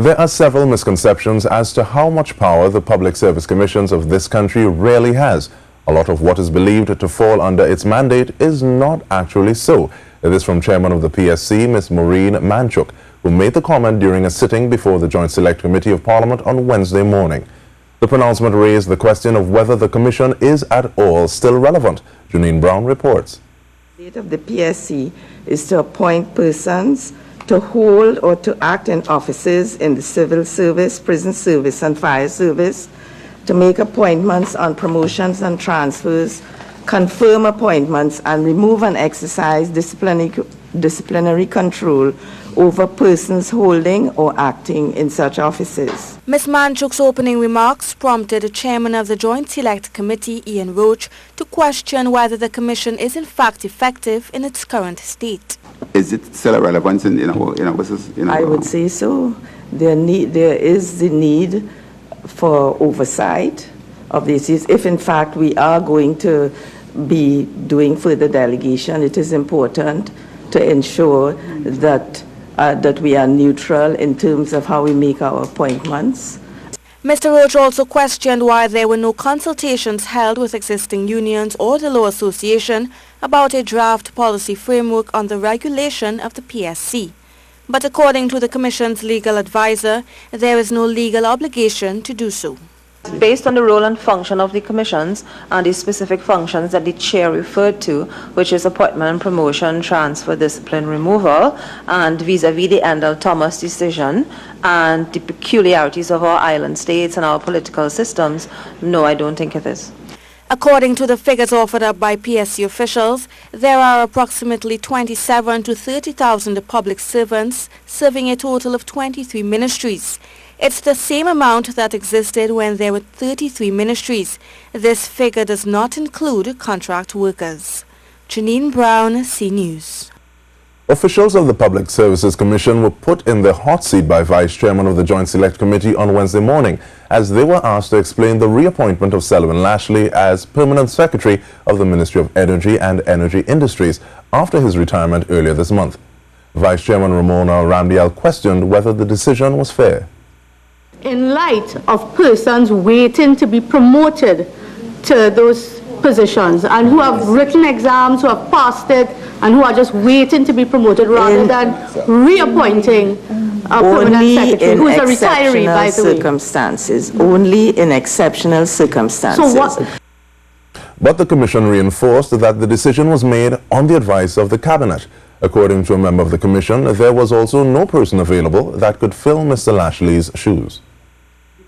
There are several misconceptions as to how much power the public service commissions of this country really has. A lot of what is believed to fall under its mandate is not actually so. It is from Chairman of the PSC, Ms. Maureen Manchouk, who made the comment during a sitting before the Joint Select Committee of Parliament on Wednesday morning. The pronouncement raised the question of whether the commission is at all still relevant. Janine Browne reports. The mandate of the PSC is to appoint persons to hold or to act in offices in the civil service, prison service, and fire service, to make appointments on promotions and transfers, confirm appointments, and remove and exercise disciplinary control over persons holding or acting in such offices. Ms. Manchouk's opening remarks prompted the chairman of the Joint Select Committee, Ian Roach, to question whether the commission is in fact effective in its current state. Is it still a relevance in our I would say so. There is the need for oversight of this. If in fact we are going to be doing further delegation, it is important to ensure that that we are neutral in terms of how we make our appointments. Mr. Roach also questioned why there were no consultations held with existing unions or the Law Association about a draft policy framework on the regulation of the PSC. But according to the Commission's legal advisor, there is no legal obligation to do so. Based on the role and function of the commissions and the specific functions that the chair referred to, which is appointment and promotion, transfer, discipline, removal, and vis-a-vis the Endell-Thomas decision and the peculiarities of our island states and our political systems, no, I don't think it is. According to the figures offered up by PSC officials, there are approximately 27 to 30,000 public servants serving a total of 23 ministries. It's the same amount that existed when there were 33 ministries. This figure does not include contract workers. Janine Browne, C News. Officials of the Public Services Commission were put in the hot seat by Vice Chairman of the Joint Select Committee on Wednesday morning as they were asked to explain the reappointment of Sullivan Lashley as Permanent Secretary of the Ministry of Energy and Energy Industries after his retirement earlier this month. Vice Chairman Ramona Ramdial questioned whether the decision was fair. In light of persons waiting to be promoted to those positions and who have written exams, who have passed it, and who are just waiting to be promoted rather than reappointing a permanent secretary who is a retiree, by the way. Only in exceptional circumstances. So what? But the Commission reinforced that the decision was made on the advice of the Cabinet. According to a member of the Commission, there was also no person available that could fill Mr. Lashley's shoes.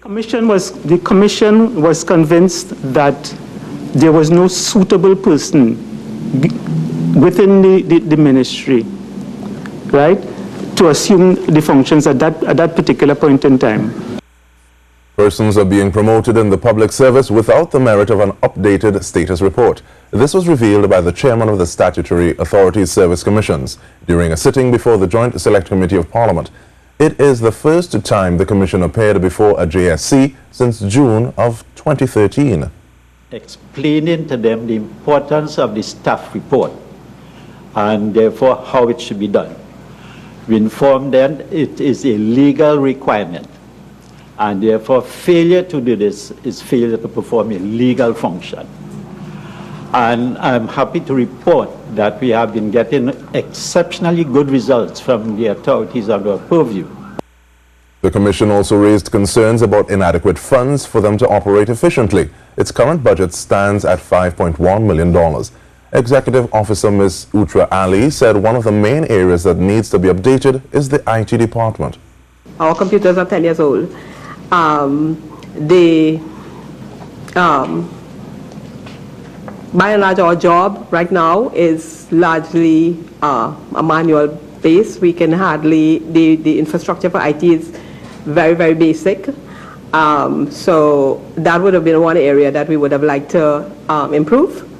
The Commission was convinced that there was no suitable person within the ministry, right, to assume the functions at that particular point in time. Persons are being promoted in the public service without the merit of an updated status report. This was revealed by the chairman of the Statutory Authorities Service Commissions during a sitting before the Joint Select Committee of Parliament. It is the first time the commission appeared before a JSC since June of 2013. Explaining to them the importance of the staff report and therefore how it should be done. We informed them it is a legal requirement and therefore failure to do this is failure to perform a legal function. And I'm happy to report that we have been getting exceptionally good results from the authorities under our purview. The Commission also raised concerns about inadequate funds for them to operate efficiently. Its current budget stands at $5.1 million. Executive Officer Ms. Utra Ali said one of the main areas that needs to be updated is the IT department. Our computers are 10 years old. By and large, our job right now is largely a manual base. We can hardly, the infrastructure for IT is very, very basic. So that would have been one area that we would have liked to improve.